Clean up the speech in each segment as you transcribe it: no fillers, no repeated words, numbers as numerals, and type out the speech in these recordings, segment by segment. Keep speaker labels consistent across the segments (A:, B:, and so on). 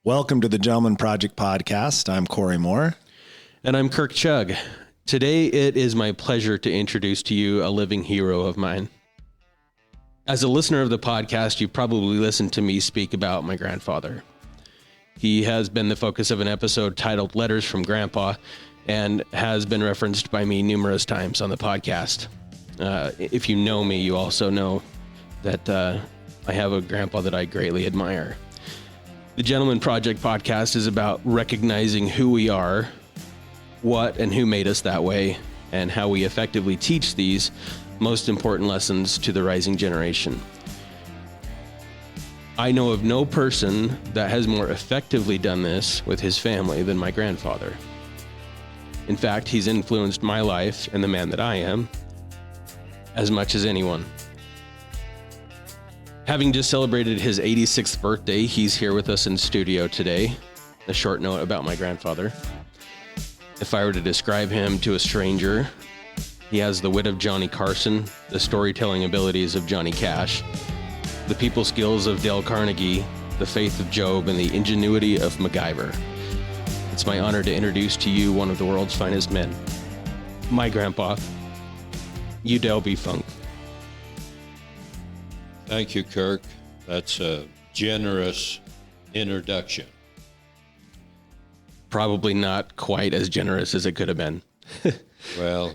A: Welcome to the Gentleman Project Podcast. I'm Corey Moore.
B: And I'm Kirk Chugg. Today, it is my pleasure to introduce to you a living hero of mine. As a listener of the podcast, you've probably listened to me speak about my grandfather. He has been the focus of an episode titled Letters from Grandpa and has been referenced by me numerous times on the podcast. If you know me, you also know that I have a grandpa that I greatly admire. The Gentleman Project podcast is about recognizing who we are, what and who made us that way, and how we effectively teach these most important lessons to the rising generation. I know of no person that has more effectively done this with his family than my grandfather. In fact, he's influenced my life and the man that I am as much as anyone. Having just celebrated his 86th birthday, he's here with us in studio today. A short note about my grandfather. If I were to describe him to a stranger, he has the wit of Johnny Carson, the storytelling abilities of Johnny Cash, the people skills of Dale Carnegie, the faith of Job, and the ingenuity of MacGyver. It's my honor to introduce to you one of the world's finest men, my grandpa, Udell B. Funk.
C: Thank you, Kirk. That's a generous introduction.
B: Probably not quite as generous as it could have been.
C: Well,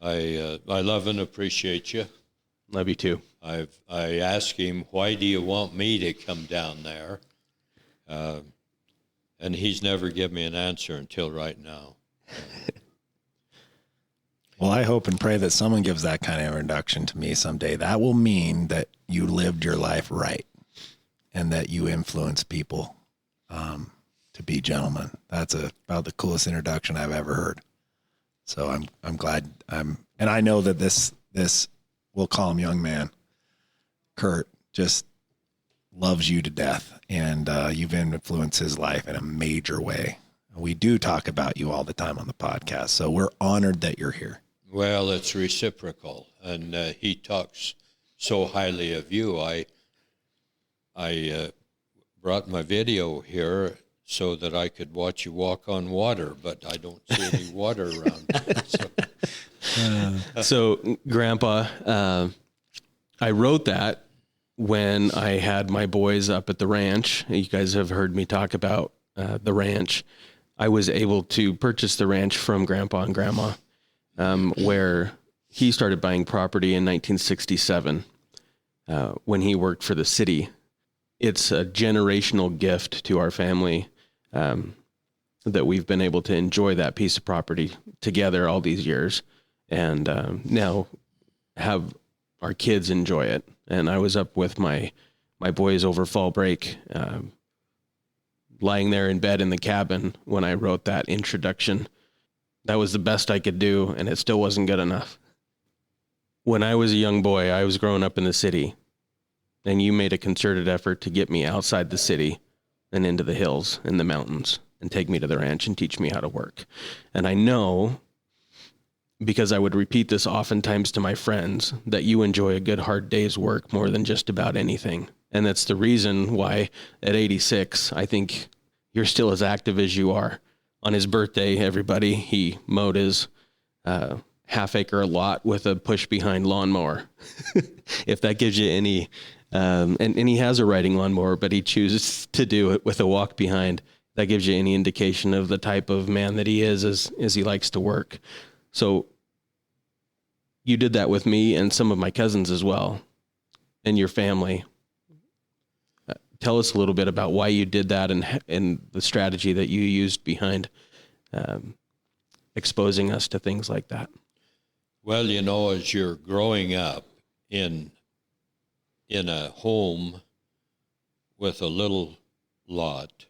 C: I love and appreciate you.
B: Love you too.
C: I asked him, why do you want me to come down there? And he's never given me an answer until right now.
A: Well, I hope and pray that someone gives that kind of introduction to me someday. That will mean that you lived your life right and that you influence people to be gentlemen. That's about the coolest introduction I've ever heard. So I'm glad and I know that this we'll call him young man, Kurt, just loves you to death, and you've influenced his life in a major way. We do talk about you all the time on the podcast, so we're honored that you're here.
C: Well, it's reciprocal, and he talks so highly of you. I brought my video here so that I could watch you walk on water, but I don't see any water around.
B: So, Grandpa, I wrote that when I had my boys up at the ranch. You guys have heard me talk about the ranch. I was able to purchase the ranch from Grandpa and Grandma, where he started buying property in 1967 when he worked for the city. It's a generational gift to our family that we've been able to enjoy that piece of property together all these years, and now have our kids enjoy it. And I was up with my boys over fall break, lying there in bed in the cabin when I wrote that introduction. That was the best I could do, and it still wasn't good enough. When I was a young boy, I was growing up in the city, and you made a concerted effort to get me outside the city and into the hills and the mountains and take me to the ranch and teach me how to work. And I know, because I would repeat this oftentimes to my friends, that you enjoy a good hard day's work more than just about anything. And that's the reason why at 86, I think you're still as active as you are. On his birthday, everybody, he mowed his half-acre lot with a push-behind lawnmower. If that gives you any, and he has a riding lawnmower, but he chooses to do it with a walk-behind. That gives you any indication of the type of man that he is as he likes to work. So you did that with me and some of my cousins as well, and your family. Tell us a little bit about why you did that and the strategy that you used behind exposing us to things like that.
C: Well, as you're growing up in a home with a little lot,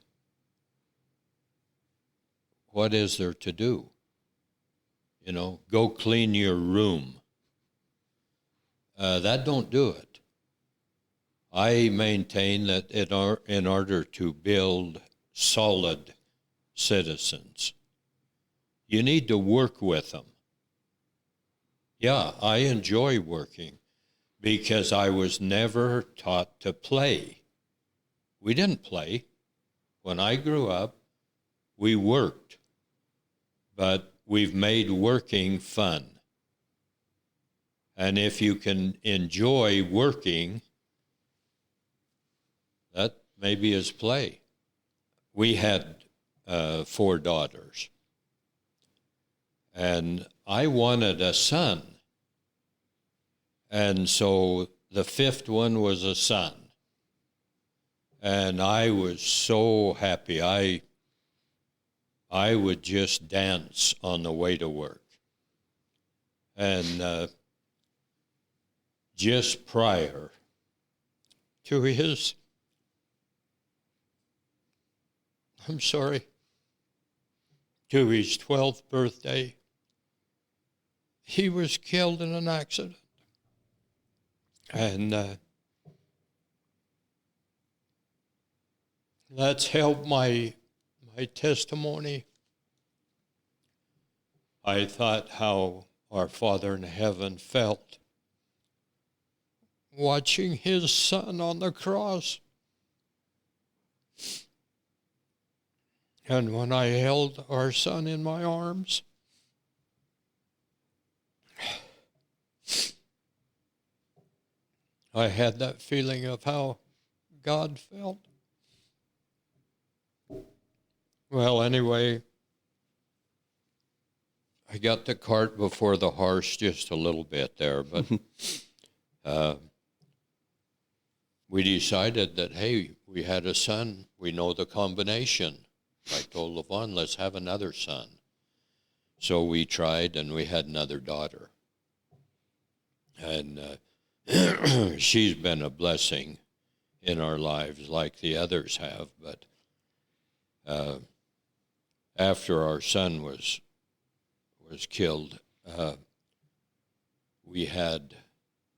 C: what is there to do? Go clean your room. That don't do it. I maintain that in order to build solid citizens, you need to work with them. Yeah, I enjoy working because I was never taught to play. We didn't play. when I grew up, we worked, but we've made working fun. And if you can enjoy working, that maybe is play. We had 4 daughters, and I wanted a son. And so the 5th one was a son. And I was so happy. I would just dance on the way to work. And just prior to his, to his 12th birthday, he was killed in an accident. And that's helped my testimony. I thought how our Father in heaven felt watching his son on the cross. And when I held our son in my arms, I had that feeling of how God felt. Well, anyway, I got the cart before the horse just a little bit there, but we decided that, hey, we had a son. We know the combination. I told Levon, let's have another son. So we tried, and we had another daughter. And she's been a blessing in our lives like the others have. But after our son was killed, we had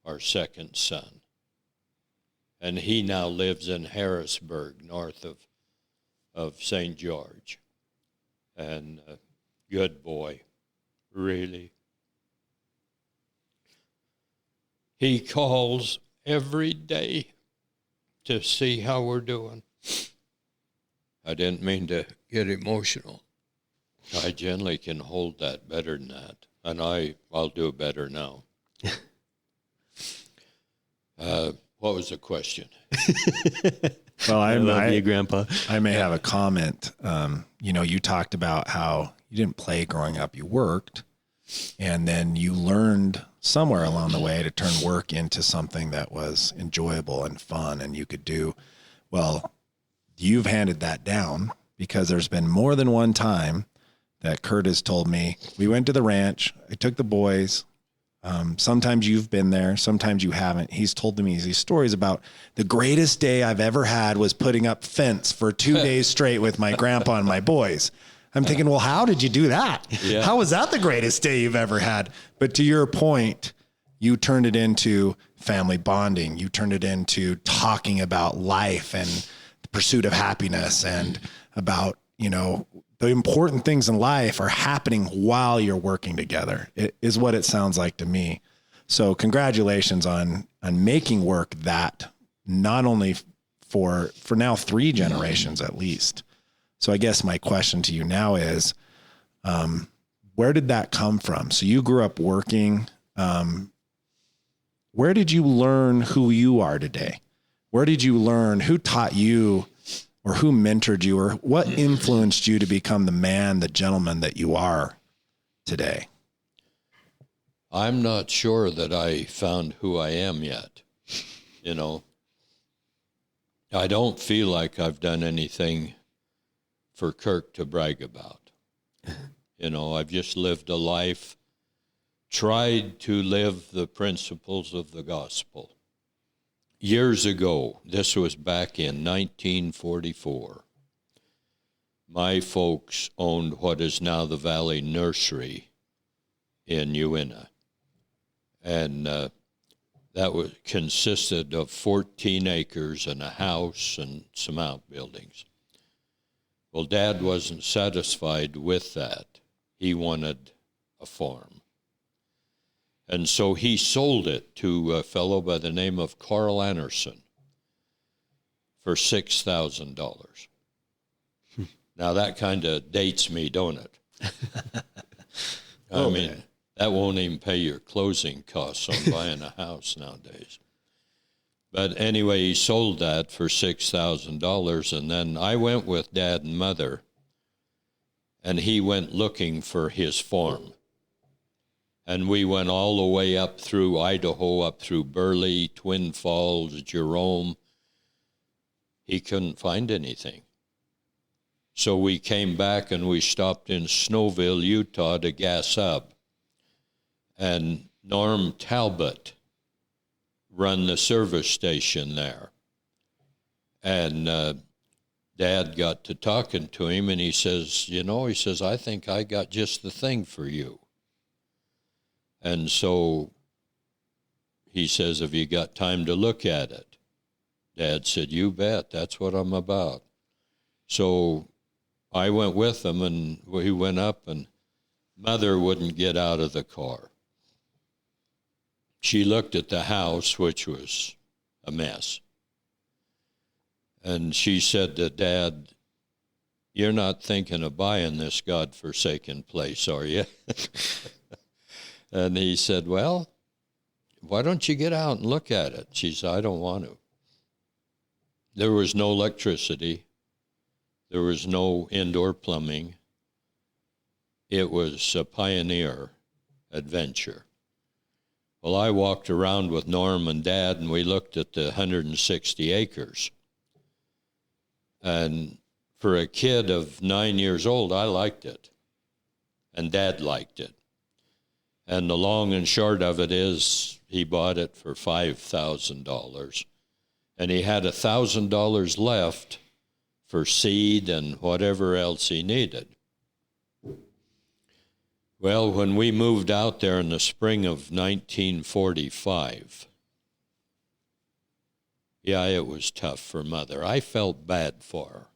C: our second son. And he now lives in Harrisburg, north of St. George. And good boy, really. He calls every day to see how we're doing. I didn't mean to get emotional. I generally can hold that better than that, and I'll do better now. What was the question?
A: Well,
B: I love you, Grandpa.
A: I may have a comment. You talked about how you didn't play growing up, you worked, and then you learned somewhere along the way to turn work into something that was enjoyable and fun and you could do. Well, you've handed that down because there's been more than one time that Kurt has told me, we went to the ranch, I took the boys. Sometimes you've been there, sometimes you haven't. He's told me these stories about the greatest day I've ever had was putting up fence for 2 days straight with my grandpa and my boys. I'm thinking, well, how did you do that? Yeah. How was that the greatest day you've ever had? But to your point, you turned it into family bonding. You turned it into talking about life and the pursuit of happiness and about, the important things in life are happening while you're working together. It is what it sounds like to me. So congratulations on making work that not only for now 3 generations at least. So I guess my question to you now is, where did that come from? So you grew up working. Where did you learn who you are today? Where did you learn? Who taught you or who mentored you or what influenced you to become the man, the gentleman that you are today?
C: I'm not sure that I found who I am yet. I don't feel like I've done anything for Kirk to brag about. I've just lived a life, tried to live the principles of the gospel. Years ago, this was back in 1944, my folks owned what is now the Valley Nursery in Uinta. And that consisted of 14 acres and a house and some outbuildings. Well, Dad wasn't satisfied with that. He wanted a farm. And so he sold it to a fellow by the name of Carl Anderson for $6,000. Now, that kind of dates me, don't it? I
A: Okay.
C: mean, that won't even pay your closing costs on buying a house nowadays. But anyway, he sold that for $6,000, and then I went with Dad and Mother, and he went looking for his farm. And we went all the way up through Idaho, up through Burley, Twin Falls, Jerome. He couldn't find anything. So we came back and we stopped in Snowville, Utah to gas up. And Norm Talbot run the service station there. And Dad got to talking to him, and he says, I think I got just the thing for you. And so he says, have you got time to look at it? Dad said, you bet, that's what I'm about. So I went with him, and we went up, and Mother wouldn't get out of the car. She looked at the house, which was a mess. And she said to Dad, you're not thinking of buying this God-forsaken place, are you? And he said, well, why don't you get out and look at it? She said, I don't want to. There was no electricity. There was no indoor plumbing. It was a pioneer adventure. Well, I walked around with Norm and Dad, and we looked at the 160 acres. And for a kid of 9 years old, I liked it. And Dad liked it. And the long and short of it is he bought it for $5,000. And he had $1,000 left for seed and whatever else he needed. Well, when we moved out there in the spring of 1945, yeah, it was tough for Mother. I felt bad for her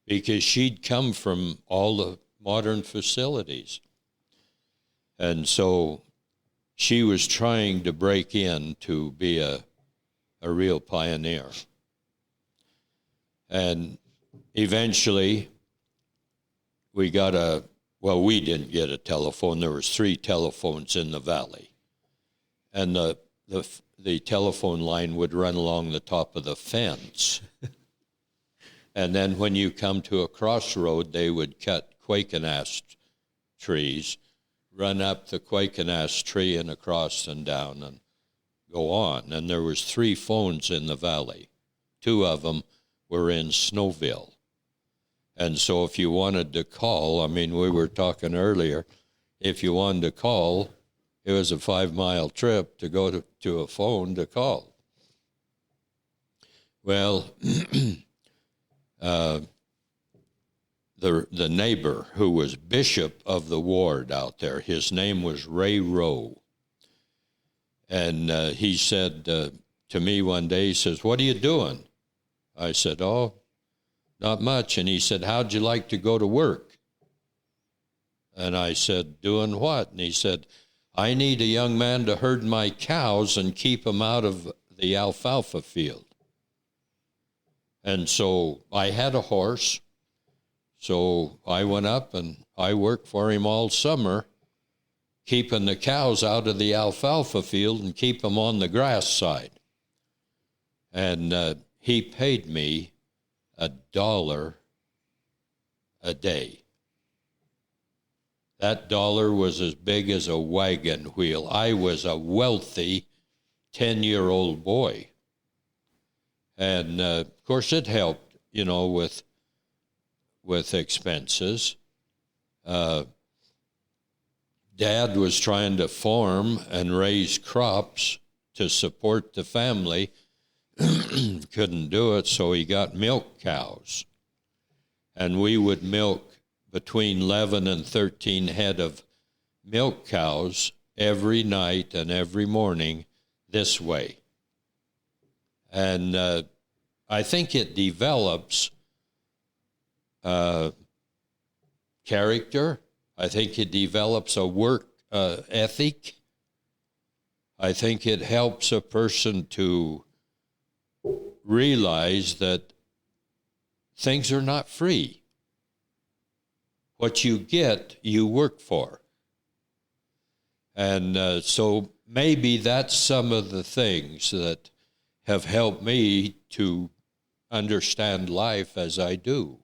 C: because she'd come from all the modern facilities. And so she was trying to break in to be a real pioneer. And eventually we got we didn't get a telephone. There was 3 telephones in the valley. And the telephone line would run along the top of the fence. And then when you come to a crossroad, they would cut Quakenast trees, run up the Quakenast tree and across and down and go on. And there was 3 phones in the valley. 2 of them were in Snowville. And so if you wanted to call, we were talking earlier, if you wanted to call, it was a 5-mile trip to go to a phone to call. Well, the neighbor who was bishop of the ward out there, his name was Ray Rowe. And he said to me one day, he says, what are you doing? I said, oh, not much. And he said, how'd you like to go to work? And I said, doing what? And he said, I need a young man to herd my cows and keep them out of the alfalfa field. And so I had a horse. So I went up and I worked for him all summer, keeping the cows out of the alfalfa field and keep them on the grass side. And he paid me $1 a day. That dollar was as big as a wagon wheel. I was a wealthy 10-year-old boy. And, of course, it helped, with expenses. Dad was trying to farm and raise crops to support the family. Couldn't do it, so he got milk cows. And we would milk between 11 and 13 head of milk cows every night and every morning this way. And I think it develops character. I think it develops a work ethic. I think it helps a person to realize that things are not free. what you get, you work for. And so maybe that's some of the things that have helped me to understand life as I do.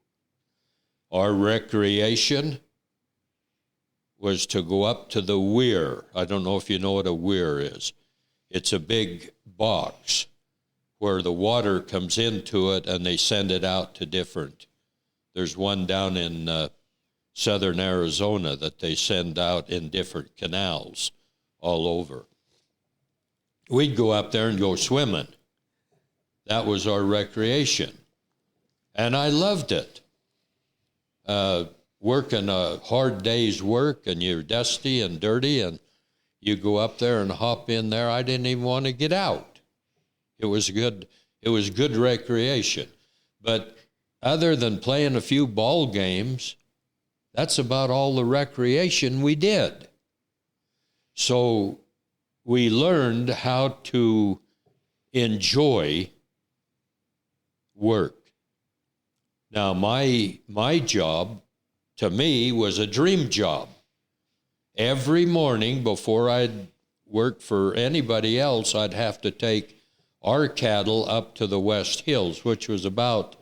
C: Our recreation was to go up to the weir. I don't know if you know what a weir is. It's a big box where the water comes into it and they send it out to different. There's one down in southern Arizona that they send out in different canals all over. We'd go up there and go swimming. That was our recreation. And I loved it. Working a hard day's work and you're dusty and dirty and you go up there and hop in there. I didn't even want to get out. It was good recreation. But other than playing a few ball games, that's about all the recreation we did. So we learned how to enjoy work. Now, my job, to me, was a dream job. Every morning before I'd work for anybody else, I'd have to take our cattle up to the West Hills, which was about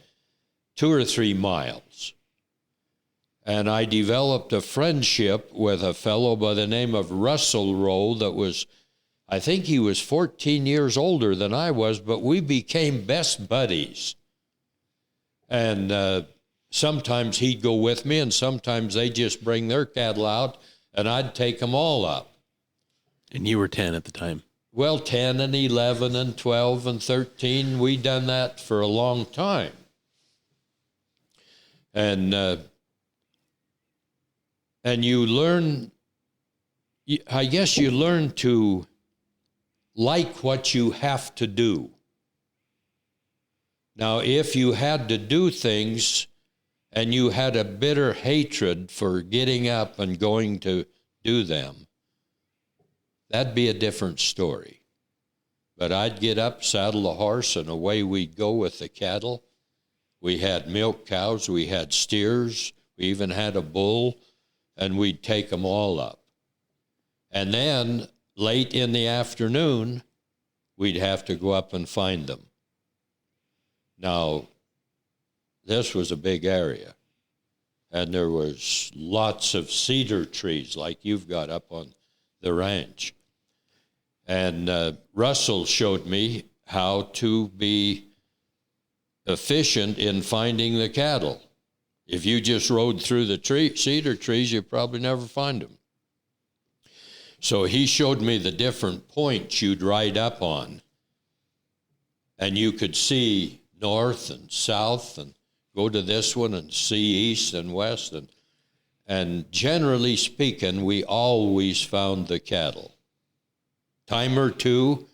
C: 2 or 3 miles. And I developed a friendship with a fellow by the name of Russell Rowe that was, I think he was 14 years older than I was, but we became best buddies. And sometimes he'd go with me, and sometimes they'd just bring their cattle out, and I'd take them all up.
B: And you were 10 at the time.
C: Well, 10 and 11 and 12 and 13, we'd done that for a long time. And you learn, I guess you learn to like what you have to do. Now, if you had to do things and you had a bitter hatred for getting up and going to do them, that'd be a different story. But I'd get up, saddle the horse, and away we'd go with the cattle. We had milk cows, we had steers, we even had a bull, and we'd take them all up. And then, late in the afternoon, we'd have to go up and find them. Now, this was a big area, and there was lots of cedar trees like you've got up on the ranch. And Russell showed me how to be efficient in finding the cattle. If you just rode through the cedar trees, you'd probably never find them. So he showed me the different points you'd ride up on, and you could see north and south and go to this one and see east and west. And generally speaking, we always found the cattle. Time or two,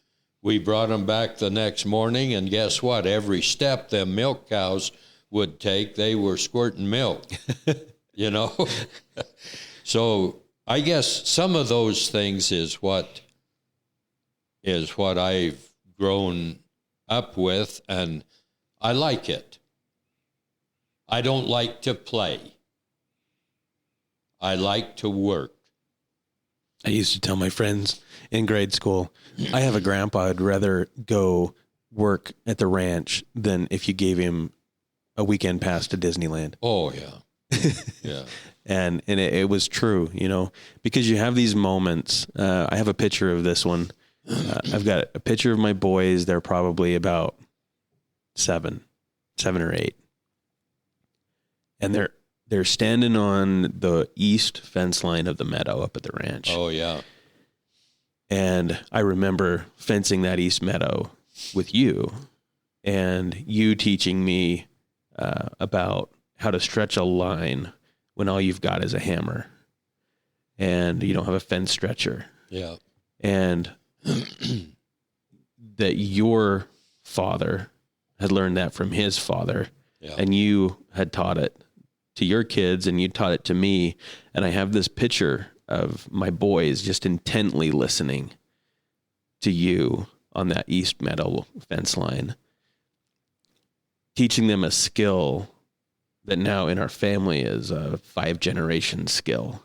C: we brought them back the next morning, and guess what? Every step them milk cows would take, they were squirting milk, you know? So I guess some of those things is what I've grown up with, and I like it. I don't like to play. I like to work.
B: I used to tell my friends in grade school, I have a grandpa I'd rather go work at the ranch than if you gave him a weekend pass to Disneyland.
C: Oh, yeah. Yeah.
B: And it was true, you know, because you have these moments. I have a picture of this one. I've got a picture of my boys. They're probably about 7 or 8. And they're standing on the east fence line of the meadow up at the ranch.
C: Oh, yeah.
B: And I remember fencing that east meadow with you, and you teaching me about how to stretch a line when all you've got is a hammer and you don't have a fence stretcher.
C: Yeah.
B: And that your father had learned that from his father, yeah, and you had taught it to your kids and you taught it to me. And I have this picture of my boys just intently listening to you on that east meadow fence line, teaching them a skill that now in our family is a 5-generation skill.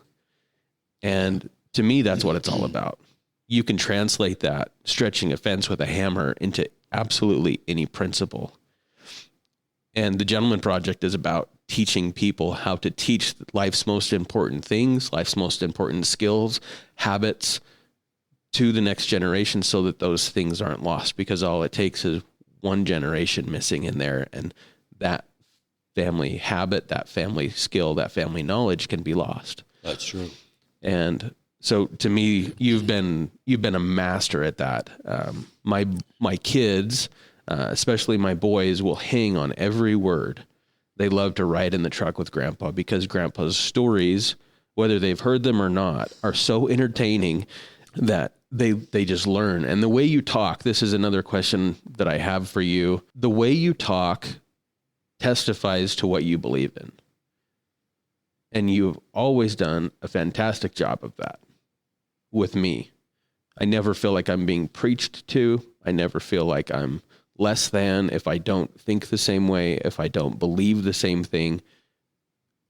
B: And to me, that's what it's all about. You can translate that stretching a fence with a hammer into absolutely any principle. And the Gentleman Project is about teaching people how to teach life's most important things, life's most important skills, habits to the next generation so that those things aren't lost, because all it takes is one generation missing in there, and that family habit, that family skill, that family knowledge can be lost.
C: That's true.
B: And so to me, you've been a master at that. My kids, especially my boys, will hang on every word. They love to ride in the truck with Grandpa because Grandpa's stories, whether they've heard them or not, are so entertaining that they just learn. And the way you talk, this is another question that I have for you. The way you talk testifies to what you believe in. And you've always done a fantastic job of that with me. I never feel like I'm being preached to. I never feel like I'm less than if I don't think the same way, if I don't believe the same thing.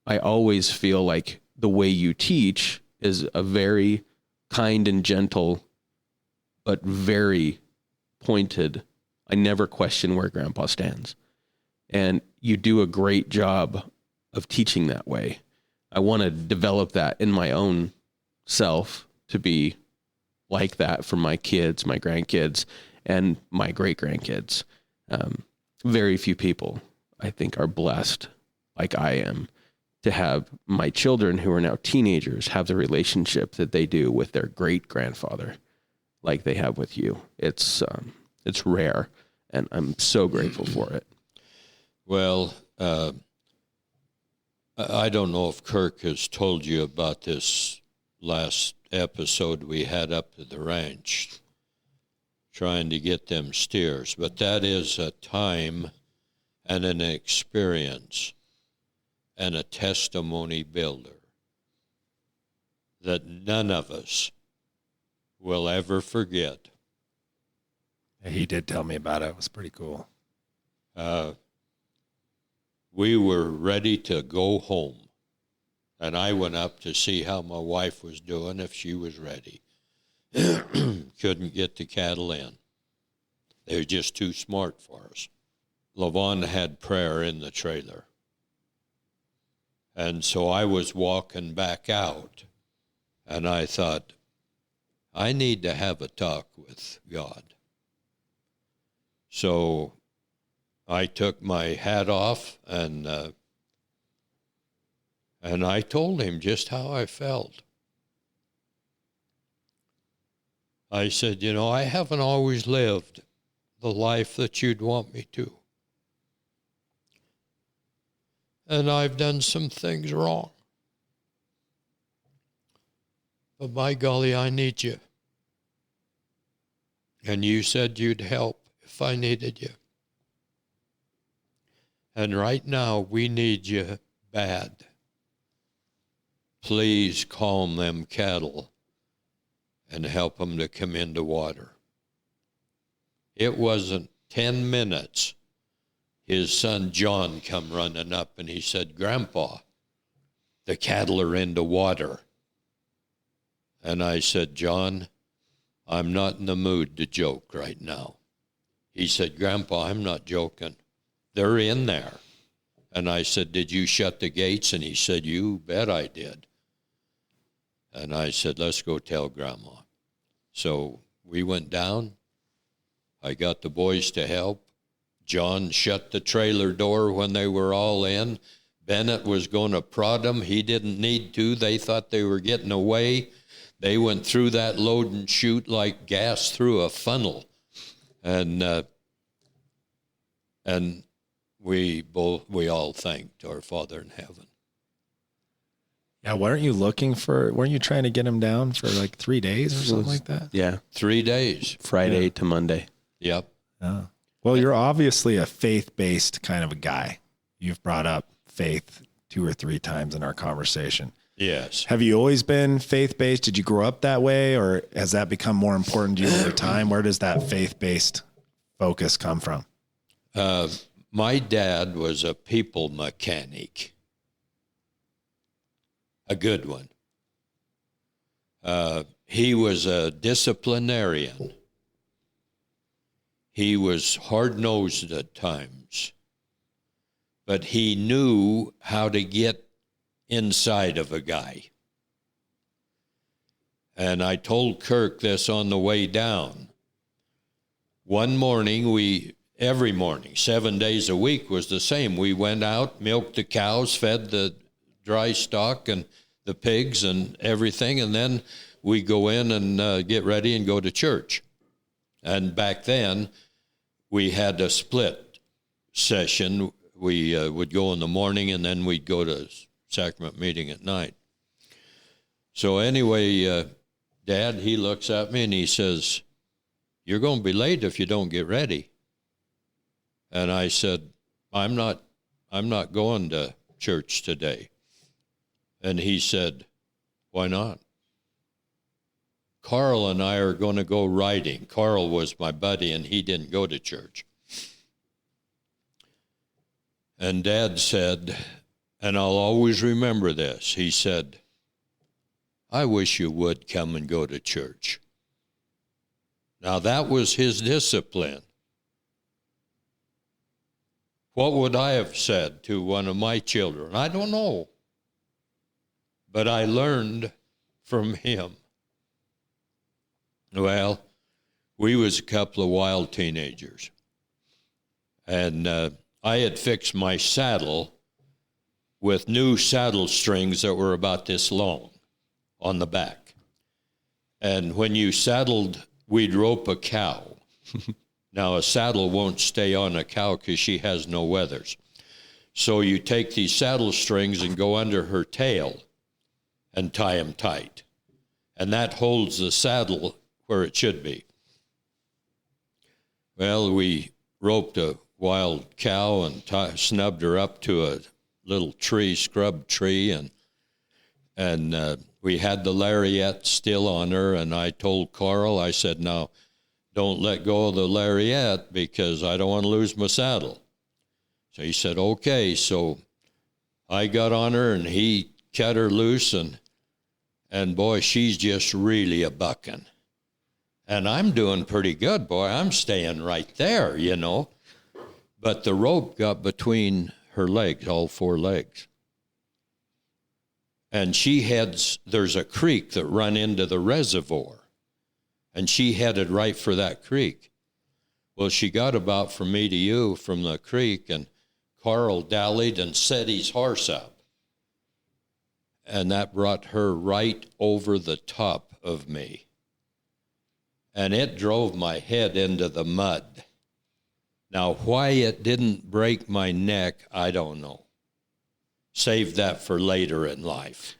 B: I always feel like the way you teach is a very kind and gentle, but very pointed. I never question where Grandpa stands. And you do a great job of teaching that way. I want to develop that in my own self to be like that for my kids, my grandkids, and my great-grandkids. Very few people, I think, are blessed like I am to have my children, who are now teenagers, have the relationship that they do with their great-grandfather like they have with you. It's rare, and I'm so grateful for it.
C: Well, I don't know if Kirk has told you about this last episode we had up to the ranch, trying to get them steers, but that is a time and an experience and a testimony builder that none of us will ever forget.
A: He did tell me about it. It was pretty cool.
C: We were ready to go home, and I went up to see how my wife was doing, if she was ready. Couldn't get the cattle in. They were just too smart for us. LaVon had prayer in the trailer. And so I was walking back out, and I thought, I need to have a talk with God. So I took my hat off, and I told him just how I felt. I said, I haven't always lived the life that you'd want me to. And I've done some things wrong. But by golly, I need you. And you said you'd help if I needed you. And right now, we need you bad. Please calm them cattle and help them to come into water. It wasn't 10 minutes. His son John come running up, and he said, Grandpa, the cattle are into water. And I said, John, I'm not in the mood to joke right now. He said, Grandpa, I'm not joking. They're in there. And I said, did you shut the gates? And he said, you bet I did. And I said, let's go tell Grandma. So we went down. I got the boys to help. John shut the trailer door when they were all in. Bennett was going to prod them. He didn't need to. They thought they were getting away. They went through that load and chute like gas through a funnel. And we all thanked our Father in heaven.
A: Yeah, weren't you trying to get him down for like 3 days or something like that?
B: Yeah.
C: 3 days.
B: Friday to Monday.
C: Yep.
A: Oh. Well, you're obviously a faith-based kind of a guy. You've brought up faith 2 or 3 times in our conversation.
C: Yes.
A: Have you always been faith-based? Did you grow up that way, or has that become more important to you over time? Where does that faith-based focus come from?
C: my dad was a people mechanic, a good one. He was a disciplinarian. He was hard-nosed at times, but he knew how to get inside of a guy. And I told Kirk this on the way down. One morning, every morning, 7 days a week was the same. We went out, milked the cows, fed the dry stock and the pigs and everything, and then we go in and get ready and go to church. And back then, we had a split session. We would go in the morning, and then we'd go to sacrament meeting at night. So anyway, Dad, he looks at me and he says, "You're going to be late if you don't get ready." And I said, I'm not going to church today. And he said, "Why not?" "Carl and I are going to go riding." Carl was my buddy, and he didn't go to church. And Dad said, and I'll always remember this, he said, "I wish you would come and go to church." Now, that was his discipline. What would I have said to one of my children? I don't know. But I learned from him. Well, we was a couple of wild teenagers. And I had fixed my saddle with new saddle strings that were about this long on the back. And when you saddled, we'd rope a cow. Now, a saddle won't stay on a cow because she has no wethers. So you take these saddle strings and go under her tail and tie them tight. And that holds the saddle where it should be. Well, we roped a wild cow and snubbed her up to a little tree, scrub tree, and we had the lariat still on her, and I told Carl, I said, "Now, don't let go of the lariat because I don't want to lose my saddle." So he said, "Okay." So I got on her, and he cut her loose, and boy, she's just really a bucking. And I'm doing pretty good, boy. I'm staying right there, you know. But the rope got between her legs, all four legs. And there's a creek that run into the reservoir. And she headed right for that creek. Well, she got about from me to you from the creek, and Carl dallied and set his horse up. And that brought her right over the top of me. And it drove my head into the mud. Now, why it didn't break my neck, I don't know. Save that for later in life.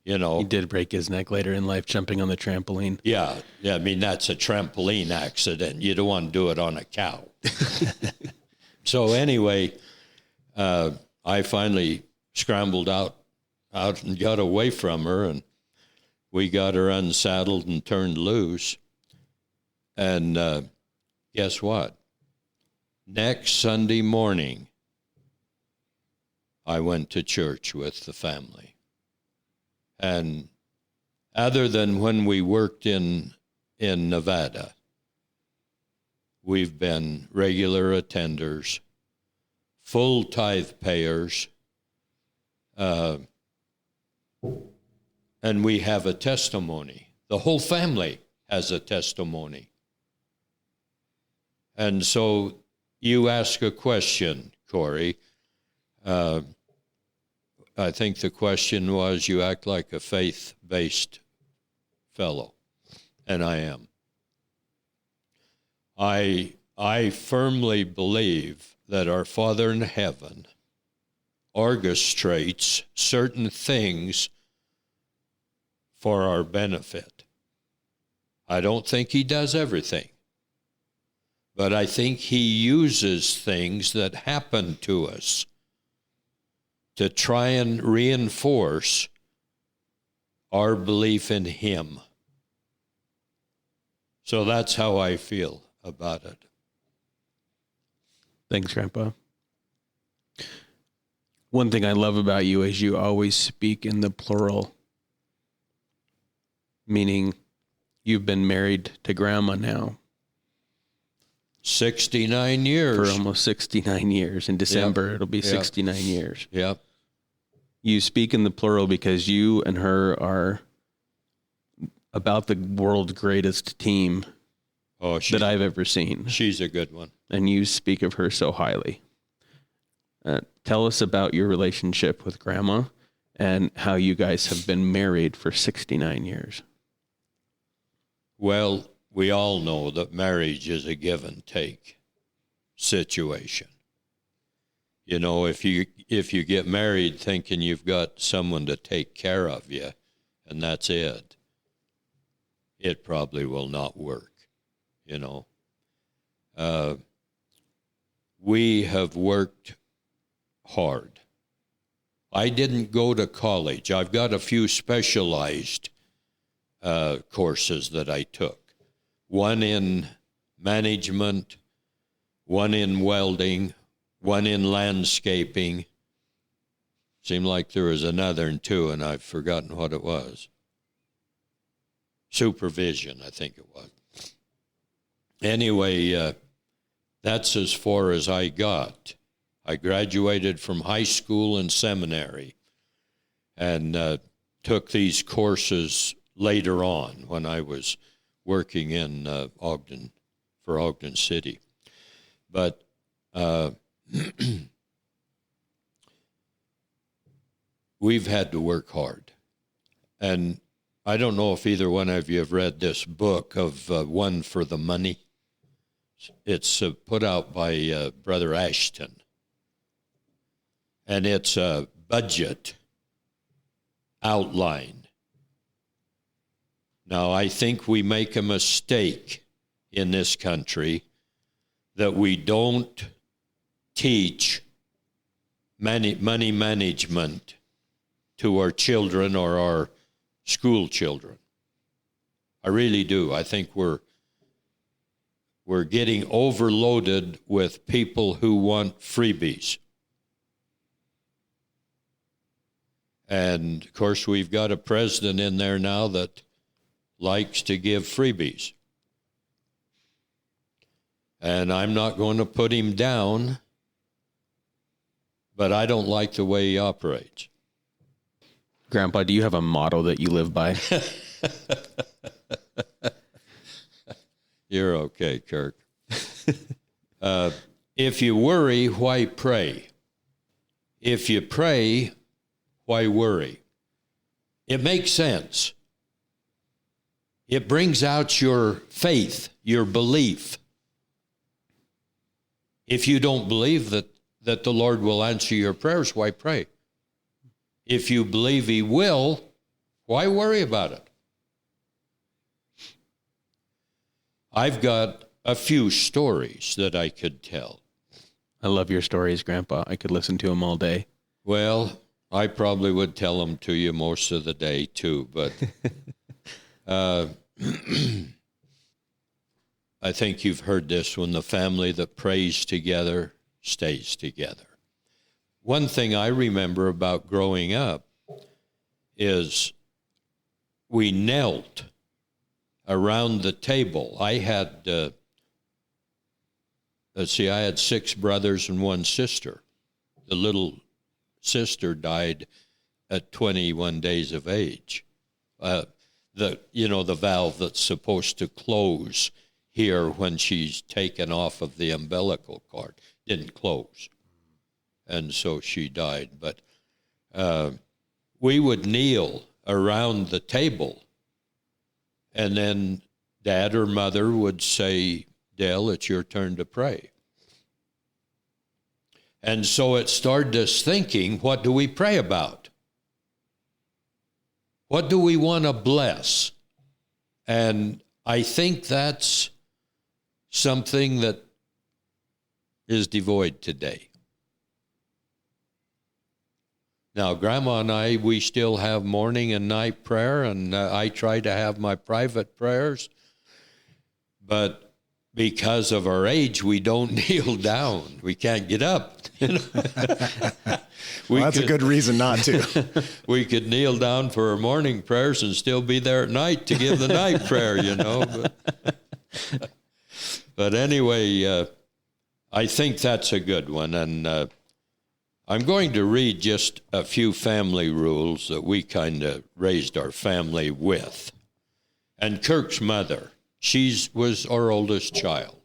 C: You know.
B: He did break his neck later in life jumping on the trampoline.
C: Yeah, I mean, that's a trampoline accident. You don't want to do it on a cow. So anyway, I finally scrambled out and got away from her, and we got her unsaddled and turned loose. And guess what? Next Sunday morning, I went to church with the family. And other than when we worked in Nevada, we've been regular attenders, full tithe payers, and we have a testimony. The whole family has a testimony. And so you ask a question, Corey. I think the question was, you act like a faith-based fellow, and I am. I firmly believe that our Father in heaven orchestrates certain things for our benefit. I don't think he does everything, but I think he uses things that happen to us to try and reinforce our belief in him. So that's how I feel about it.
B: Thanks, Grandpa. One thing I love about you is you always speak in the plural, meaning you've been married to Grandma now
C: 69 years.
B: for almost 69 years. In December, it'll be 69 years.
C: Yep.
B: You speak in the plural because you and her are about the world's greatest team that I've ever seen.
C: She's a good one.
B: And you speak of her so highly. Tell us about your relationship with Grandma and how you guys have been married for 69 years.
C: Well, we all know that marriage is a give and take situation. You know, if you get married thinking you've got someone to take care of you and that's it, it probably will not work, you know. We have worked hard. I didn't go to college. I've got a few specialized courses that I took. One in management, one in welding, one in landscaping. Seemed like there was another one too, and I've forgotten what it was. Supervision, I think it was. Anyway, that's as far as I got. I graduated from high school and seminary and took these courses later on when I was working in Ogden City. But we've had to work hard. And I don't know if either one of you have read this book of One for the Money. It's put out by Brother Ashton. And it's a budget outline. Now, I think we make a mistake in this country that we don't teach money management to our children or our school children. I really do. I think we're getting overloaded with people who want freebies. And, of course, we've got a president in there now that likes to give freebies. And I'm not going to put him down, but I don't like the way he operates.
B: Grandpa, do you have a motto that you live by?
C: You're okay, Kirk. If you worry, why pray? If you pray, why worry? It makes sense. It brings out your faith, your belief. If you don't believe that the Lord will answer your prayers, why pray? If you believe he will, why worry about it? I've got a few stories that I could tell.
B: I love your stories, Grandpa. I could listen to them all day.
C: Well, I probably would tell them to you most of the day too, but I think you've heard this: when the family that prays together stays together. One thing I remember about growing up is we knelt around the table. I had, I had 6 brothers and 1 sister. The little sister died at 21 days of age. The valve that's supposed to close here when she's taken off of the umbilical cord didn't close. And so she died. But we would kneel around the table, and then Dad or Mother would say, Dale, it's your turn to pray. And so it started us thinking, what do we pray about? What do we want to bless? And I think that's something that is devoid today. Now, Grandma and I, we still have morning and night prayer, and I try to have my private prayers. But because of our age, we don't kneel down. We can't get up.
A: Well, that's a good reason not to.
C: We could kneel down for our morning prayers and still be there at night to give the night prayer, But anyway, I think that's a good one. And I'm going to read just a few family rules that we kind of raised our family with. And Kirk's mother, she was our oldest child.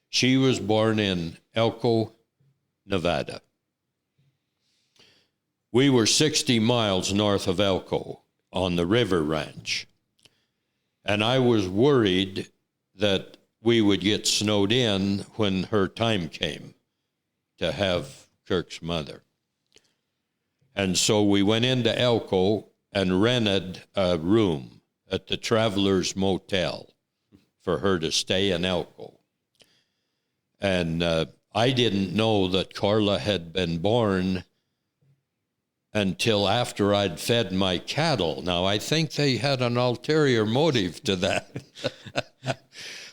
C: She was born in Elko, Nevada. We were 60 miles north of Elko on the river ranch. And I was worried that we would get snowed in when her time came to have Kirk's mother. And so we went into Elko and rented a room at the Travelers Motel for her to stay in Elko. And I didn't know that Carla had been born until after I'd fed my cattle. Now, I think they had an ulterior motive to that.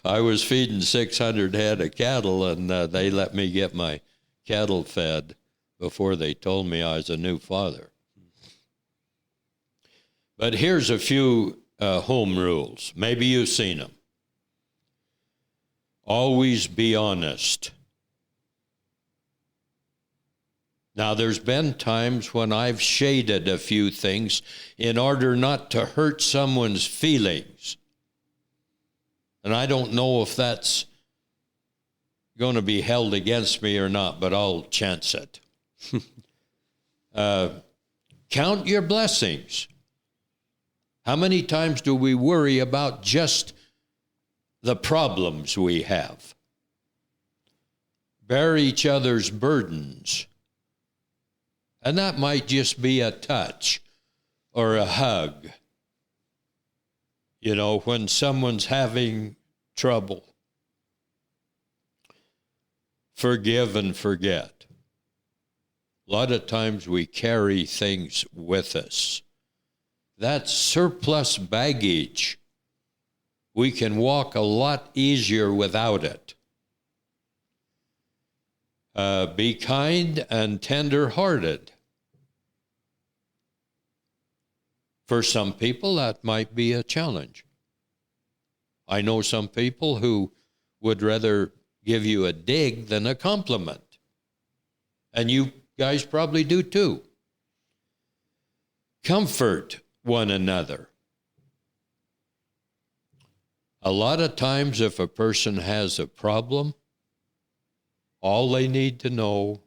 C: I was feeding 600 head of cattle, and they let me get my cattle fed before they told me I was a new father. But here's a few home rules. Maybe you've seen them. Always be honest. Now, there's been times when I've shaded a few things in order not to hurt someone's feelings. And I don't know if that's going to be held against me or not, but I'll chance it. Count your blessings. How many times do we worry about just the problems we have? Bear each other's burdens. And that might just be a touch or a hug. When someone's having trouble. Forgive and forget. A lot of times we carry things with us. That's surplus baggage. We can walk a lot easier without it. Be kind and tender-hearted. For some people, that might be a challenge. I know some people who would rather give you a dig than a compliment. And you guys probably do too. Comfort one another. A lot of times if a person has a problem, all they need to know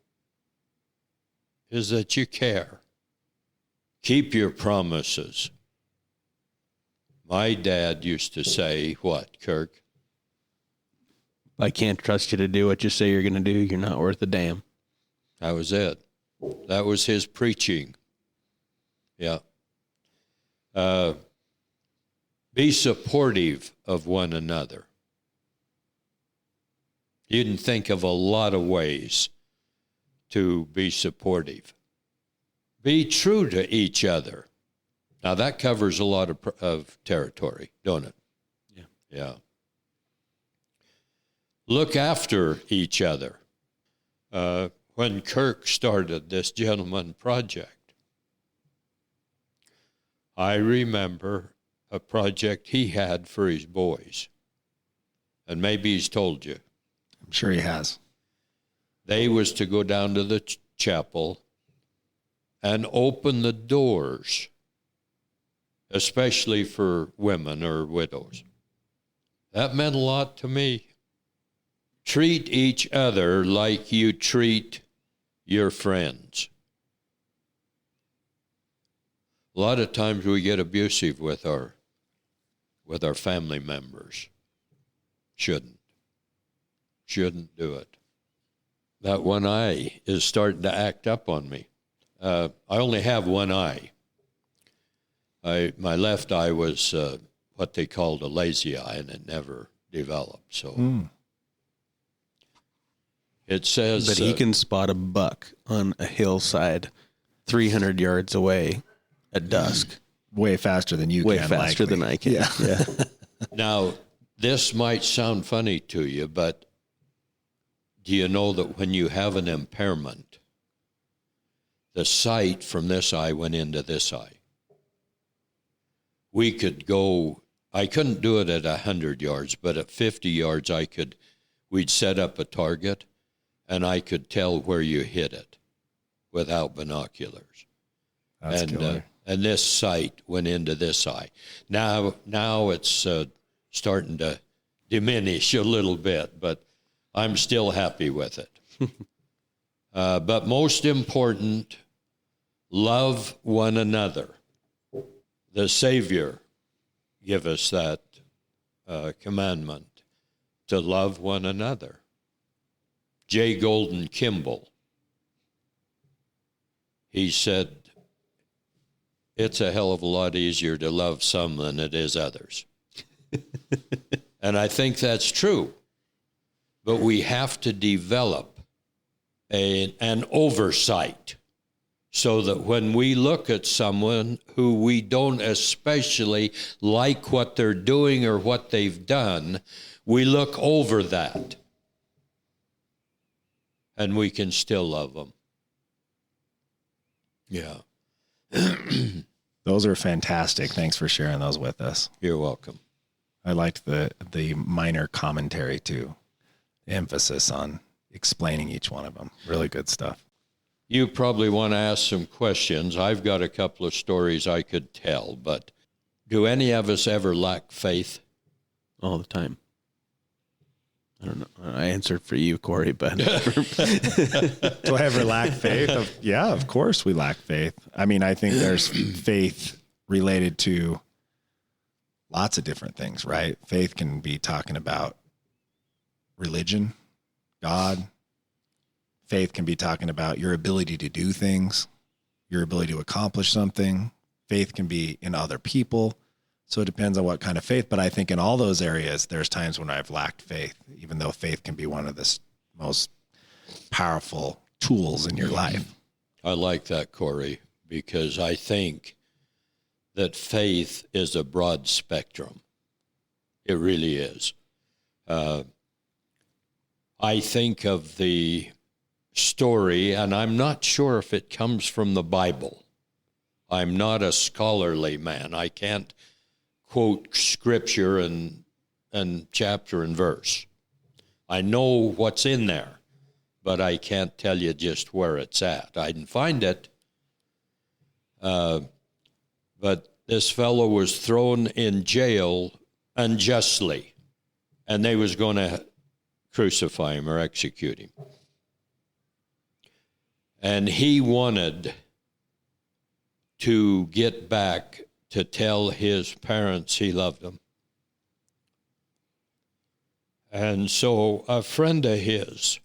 C: is that you care. Keep your promises. My dad used to say, what, Kirk?
B: I can't trust you to do what you say you're going to do. You're not worth a damn.
C: That was it. That was his preaching. Yeah. Be supportive of one another. You can think of a lot of ways to be supportive. Be true to each other. Now, that covers a lot of territory, don't it? Yeah. Look after each other. When Kirk started this Gentleman Project, I remember a project he had for his boys. And maybe he's told you.
A: I'm sure he has.
C: They was to go down to the chapel and open the doors, especially for women or widows. That meant a lot to me. Treat each other like you treat your friends. A lot of times we get abusive with our family members. Shouldn't do it. That one eye is starting to act up on me. I only have one eye. My left eye was what they called a lazy eye, and it never developed. So it says,
B: but he can spot a buck on a hillside 300 yards away at dusk.
A: Way faster than you
B: Way
A: can.
B: faster
A: likely.
B: than I can.
A: Yeah.
C: Now, This might sound funny to you, but do you know that when you have an impairment, the sight from this eye went into this eye? We could go, I couldn't do it at 100 yards, but at 50 yards we'd set up a target, and I could tell where you hit it without binoculars.
A: That's killer.
C: And this sight went into this eye. Now it's starting to diminish a little bit, but I'm still happy with it. But most important, love one another. The Savior gave us that commandment to love one another. J. Golden Kimball, he said, it's a hell of a lot easier to love some than it is others. And I think that's true. But we have to develop an oversight so that when we look at someone who we don't especially like what they're doing or what they've done, we look over that and we can still love them. Yeah.
A: Those are fantastic. Thanks for sharing those with us.
C: You're welcome.
A: I liked the minor commentary too. The emphasis on explaining each one of them. Really good stuff.
C: You probably want to ask some questions. I've got a couple of stories I could tell, but do any of us ever lack faith?
B: All the time. I don't know. I answered for you, Corey, but
A: Do I ever lack faith? Yeah, of course we lack faith. I mean, I think there's faith related to lots of different things, right? Faith can be talking about religion, God. Faith can be talking about your ability to do things, your ability to accomplish something. Faith can be in other people. So it depends on what kind of faith. But I think in all those areas, there's times when I've lacked faith, even though faith can be one of the most powerful tools in your life.
C: I like that, Corey, because I think that faith is a broad spectrum. It really is. I think of the story, and I'm not sure if it comes from the Bible. I'm not a scholarly man. I can't quote scripture and chapter and verse. I know what's in there, but I can't tell you just where it's at. I can find it, but this fellow was thrown in jail unjustly, and they was going to crucify him or execute him. And he wanted to get back to tell his parents he loved them. And so a friend of his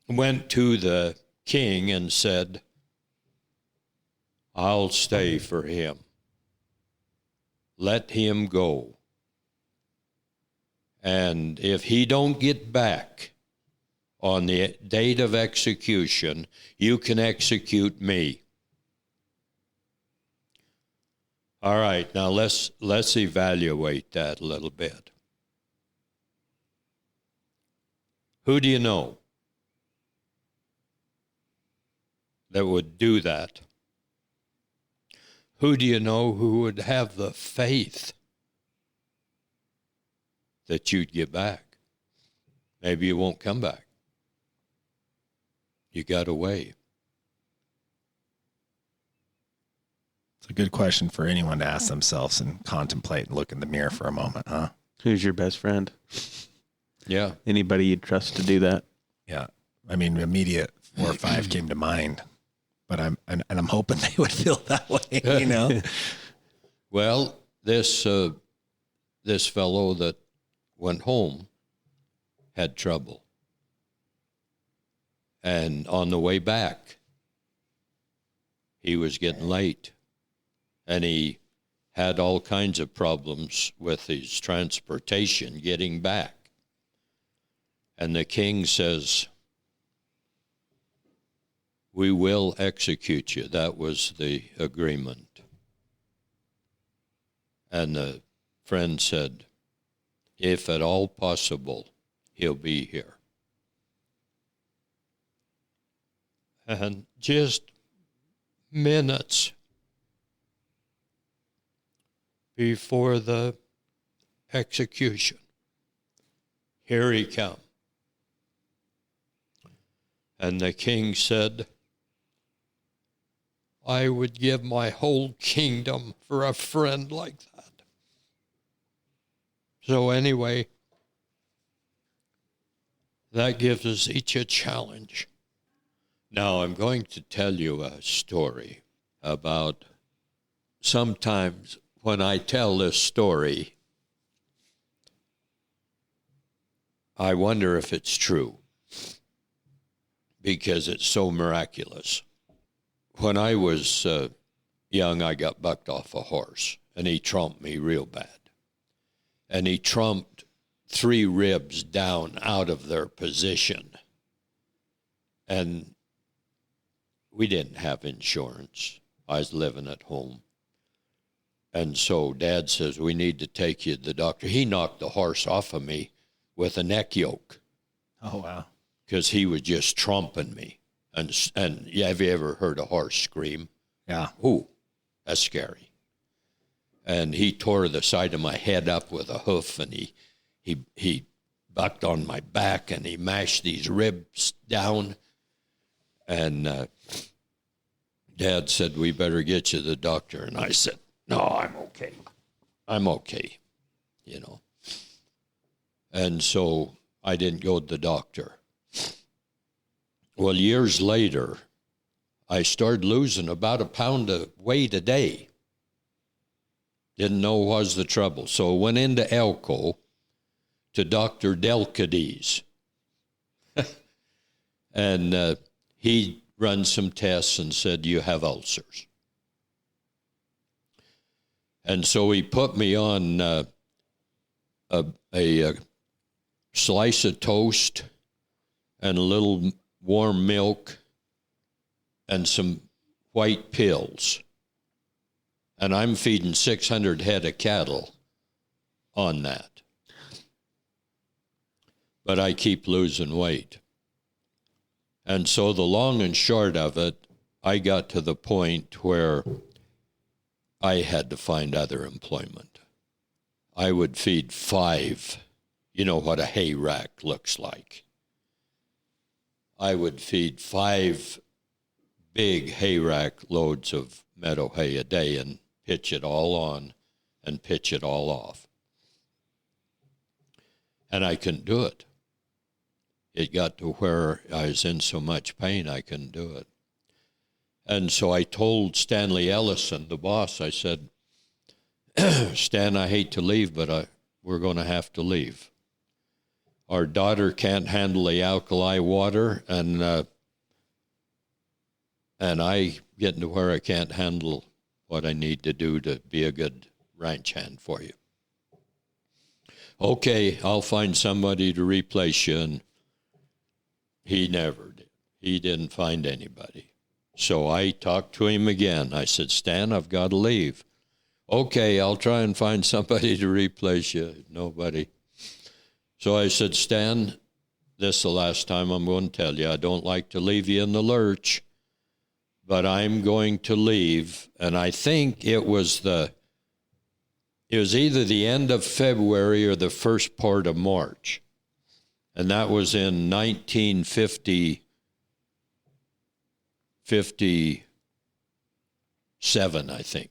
C: went to the king and said, I'll stay for him. Let him go. And if he don't get back on the date of execution, you can execute me. All right, now let's evaluate that a little bit. Who do you know that would do that? Who do you know who would have the faith that you'd get back? Maybe you won't come back. You got away.
A: It's a good question for anyone to ask themselves and contemplate and look in the mirror for a moment, huh?
B: Who's your best friend?
C: Yeah.
B: Anybody you'd trust to do that?
A: Yeah. I mean, immediate 4 or 5 came to mind, but I'm hoping they would feel that way, you know?
C: Well, this fellow that went home had trouble. And on the way back, he was getting late. And he had all kinds of problems with his transportation getting back. And the king says, we will execute you. That was the agreement. And the friend said, if at all possible, he'll be here. And just minutes before the execution, here he come. And the king said, I would give my whole kingdom for a friend like that. So anyway, that gives us each a challenge. Now I'm going to tell you a story about sometimes when I tell this story, I wonder if it's true because it's so miraculous. When I was young, I got bucked off a horse, and he trumped me real bad. And he trumped 3 ribs down out of their position. And we didn't have insurance. I was living at home. And so Dad says, we need to take you to the doctor. He knocked the horse off of me with a neck yoke.
A: Oh, wow.
C: Because he was just trumping me. And have you ever heard a horse scream?
A: Yeah.
C: Ooh, that's scary. And he tore the side of my head up with a hoof, and he bucked on my back, and he mashed these ribs down. And Dad said, we better get you to the doctor. And I said, no, I'm okay. I'm okay, you know. And so I didn't go to the doctor. Well, years later, I started losing about a pound of weight a day. Didn't know what was the trouble. So I went into Elko to Dr. Delcades. And he ran some tests and said, you have ulcers. And so he put me on a slice of toast and a little warm milk and some white pills. And I'm feeding 600 head of cattle on that. But I keep losing weight. And so the long and short of it, I got to the point where I had to find other employment. I would feed 5, you know what a hay rack looks like. I would feed 5 big hay rack loads of meadow hay a day and pitch it all on and pitch it all off. And I couldn't do it. It got to where I was in so much pain I couldn't do it. And so I told Stanley Ellison, the boss, I said, Stan, I hate to leave, but we're going to have to leave. Our daughter can't handle the alkali water, and I get to where I can't handle what I need to do to be a good ranch hand for you. Okay, I'll find somebody to replace you, and he never did. He didn't find anybody. So I talked to him again. I said, Stan, I've got to leave. Okay, I'll try and find somebody to replace you. Nobody. So I said, Stan, this is the last time I'm going to tell you. I don't like to leave you in the lurch, but I'm going to leave. And I think it was either the end of February or the first part of March. And that was in 1957, I think.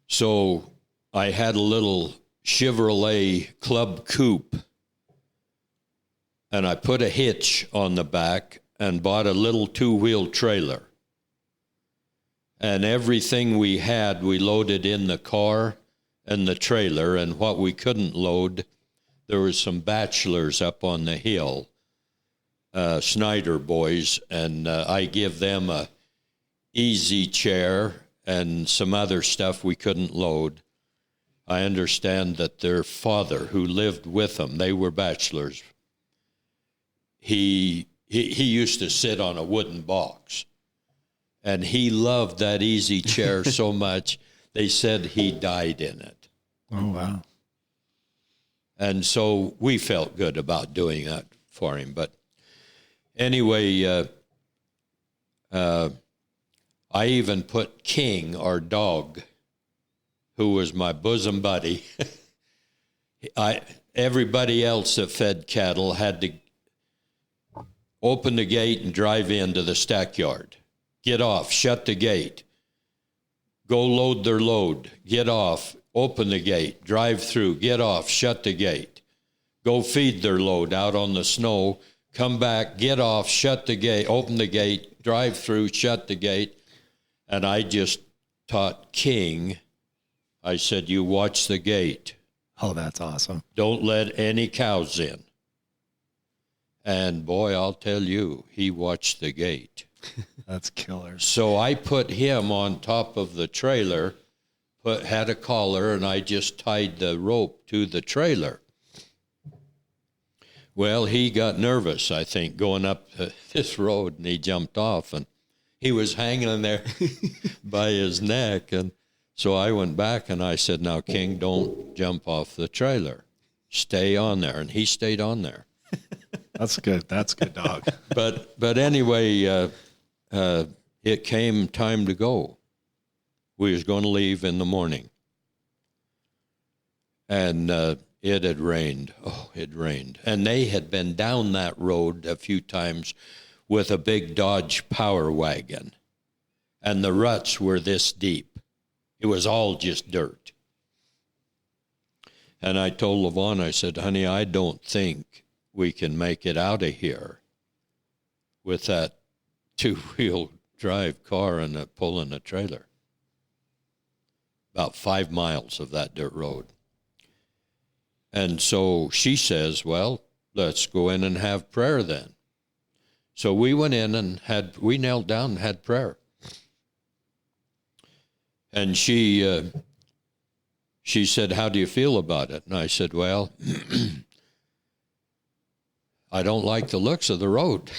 C: So I had a little Chevrolet Club Coupe, and I put a hitch on the back and bought a little 2-wheel trailer. And everything we had, we loaded in the car and the trailer, and what we couldn't load, there were some bachelors up on the hill, Snyder boys, and I give them a easy chair and some other stuff we couldn't load. I understand that their father, who lived with them, they were bachelors, he used to sit on a wooden box, and he loved that easy chair so much, they said he died in it.
A: Oh, wow.
C: And so we felt good about doing that for him. But anyway, I even put King, our dog, who was my bosom buddy. Everybody else that fed cattle had to open the gate and drive into the stackyard. Get off, shut the gate. Go load their load. Get off, open the gate, drive through, get off, shut the gate. Go feed their load out on the snow, come back, get off, shut the gate, open the gate, drive through, shut the gate. And I just taught King, I said, you watch the gate.
A: Oh, that's awesome.
C: Don't let any cows in. And boy, I'll tell you, he watched the gate.
A: That's killer.
C: So I put him on top of the trailer, had a collar, and I just tied the rope to the trailer. Well, he got nervous, I think, going up this road, and he jumped off, and he was hanging there by his neck. And so I went back, and I said, now, King, don't jump off the trailer. Stay on there. And he stayed on there.
A: That's good. That's good, dog.
C: But anyway, it came time to go. We was going to leave in the morning. And it had rained. Oh, it rained. And they had been down that road a few times with a big Dodge Power Wagon. And the ruts were this deep. It was all just dirt. And I told LaVon, I said, honey, I don't think we can make it out of here with that two-wheel drive car and pulling a trailer. About 5 miles of that dirt road. And so she says, well, let's go in and have prayer then. So we went in and we knelt down and had prayer. And she said, how do you feel about it? And I said, well, I don't like the looks of the road.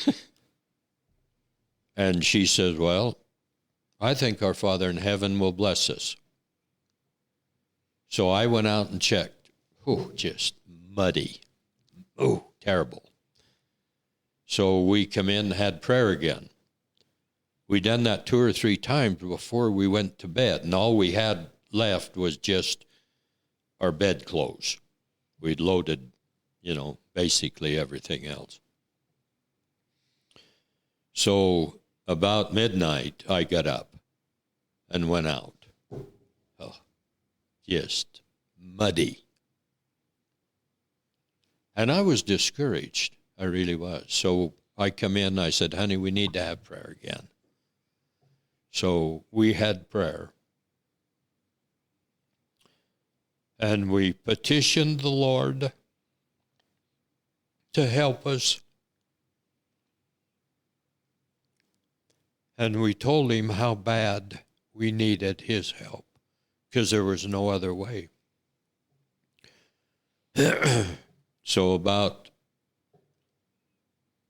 C: And she says, well, I think our Father in heaven will bless us. So I went out and checked. Oh, just muddy. Oh, terrible. So we come in and had prayer again. We done that 2 or 3 times before we went to bed, and all we had left was just our bedclothes. We'd loaded, basically everything else. So about midnight, I got up and went out. Oh, just muddy. And I was discouraged. I really was. So I come in, I said, honey, we need to have prayer again. So we had prayer. And we petitioned the Lord to help us. And we told him how bad we needed his help, because there was no other way. So about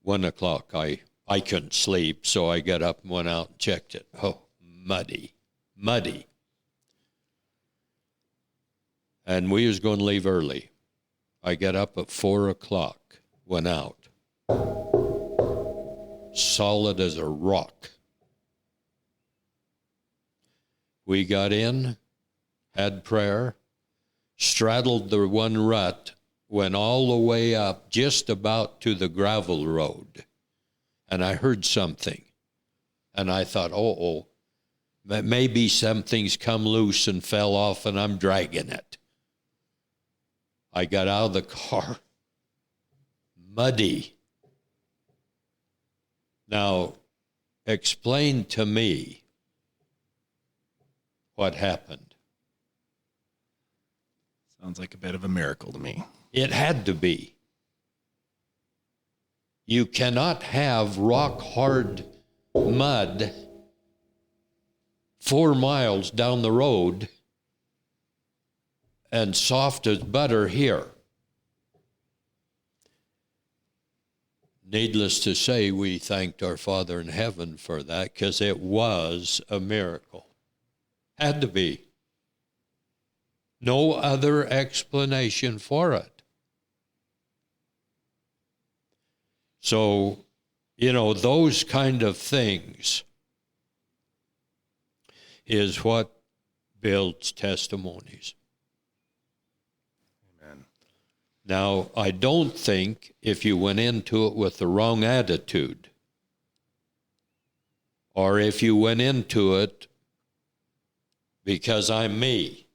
C: 1 o'clock, I couldn't sleep, so I got up and went out and checked it. Oh, muddy. And we was going to leave early. I got up at 4 o'clock, went out. Solid as a rock. We got in, had prayer, straddled the one rut, went all the way up just about to the gravel road. And I heard something. And I thought, maybe something's come loose and fell off and I'm dragging it. I got out of the car, muddy. Now, explain to me what happened.
A: Sounds like a bit of a miracle to me.
C: It had to be. You cannot have rock-hard mud 4 miles down the road and soft as butter here. Needless to say, we thanked our Father in heaven for that, because it was a miracle. Had to be. No other explanation for it. So, those kind of things is what builds testimonies.
A: Amen.
C: Now, I don't think if you went into it with the wrong attitude, or if you went into it because I'm me,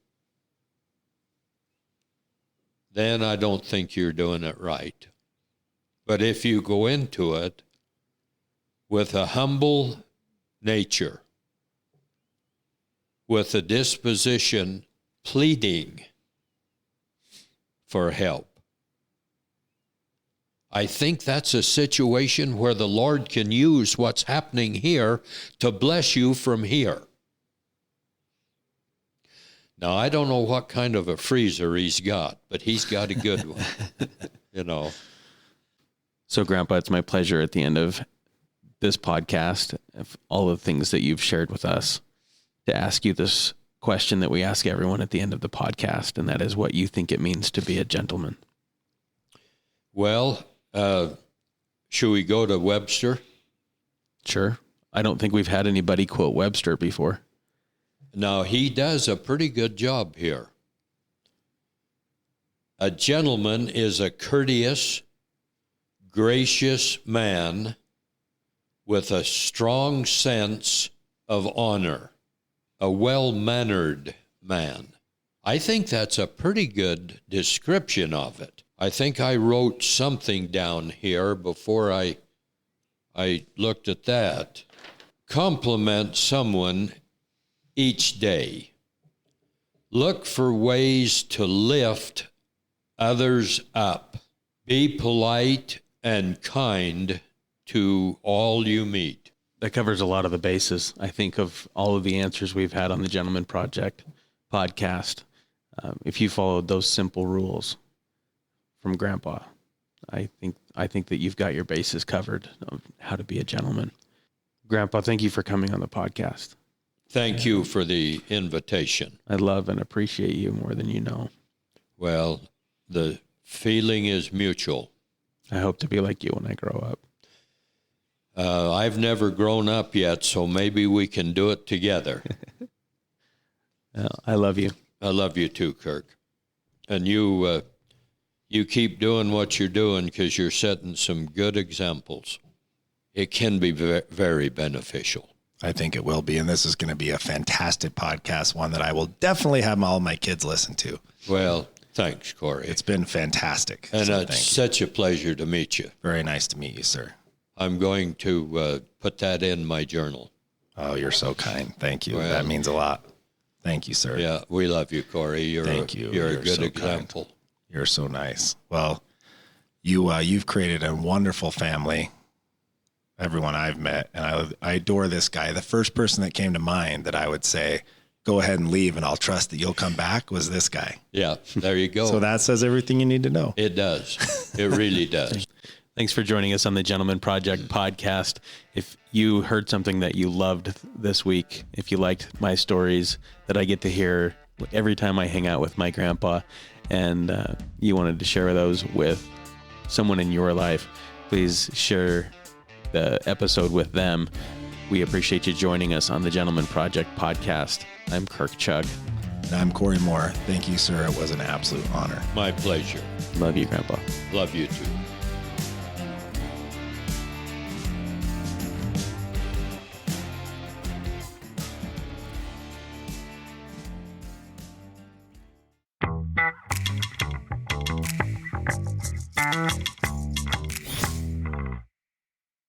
C: then I don't think you're doing it right. But if you go into it with a humble nature, with a disposition pleading for help, I think that's a situation where the Lord can use what's happening here to bless you from here. Now, I don't know what kind of a freezer he's got, but he's got a good one,
B: So, Grandpa, it's my pleasure at the end of this podcast, of all the things that you've shared with us, to ask you this question that we ask everyone at the end of the podcast, and that is what you think it means to be a gentleman.
C: Well, should we go to Webster?
B: Sure. I don't think we've had anybody quote Webster before.
C: Now, he does a pretty good job here. A gentleman is a courteous, gracious man with a strong sense of honor, a well-mannered man. I think that's a pretty good description of it. I think I wrote something down here before I looked at that. Compliment someone each day. Look for ways to lift others up. Be polite and kind to all you meet.
B: That covers a lot of the bases, I think, of all of the answers we've had on the Gentleman Project podcast. If you followed those simple rules from Grandpa, I think that you've got your bases covered of how to be a gentleman. Grandpa, thank you for coming on the podcast.
C: Thank you for the invitation.
B: I love and appreciate you more than you know.
C: Well, the feeling is mutual.
B: I hope to be like you when I grow up.
C: I've never grown up yet, so maybe we can do it together.
B: I love you.
C: I love you too, Kirk. And you keep doing what you're doing because you're setting some good examples. It can be very beneficial.
A: I think it will be, and this is going to be a fantastic podcast, one that I will definitely have all my kids listen to.
C: Well, thanks, Corey.
A: It's been fantastic.
C: And
A: so
C: it's such a pleasure to meet you.
A: Very nice to meet you, sir.
C: I'm going to put that in my journal.
A: Oh, you're so kind. Thank you.
C: Well,
A: that means a lot. Thank you, sir.
C: Yeah, we love you, Corey.
A: Thank you.
C: You're a good
A: so
C: example.
A: Kind. You're so nice. Well, you've created a wonderful family. Everyone I've met, and I adore this guy. The first person that came to mind that I would say, go ahead and leave and I'll trust that you'll come back, was this guy.
C: Yeah, there you go.
A: So that says everything you need to know.
C: It does. It really does.
B: Thanks for joining us on the Gentleman Project podcast. If you heard something that you loved this week, if you liked my stories that I get to hear every time I hang out with my grandpa, and you wanted to share those with someone in your life, please share the episode with them. We appreciate you joining us on the Gentleman Project podcast. I'm Kirk Chug.
A: And I'm Corey Moore. Thank you, sir. It was an absolute honor.
C: My pleasure.
B: Love you, Grandpa.
C: Love you too.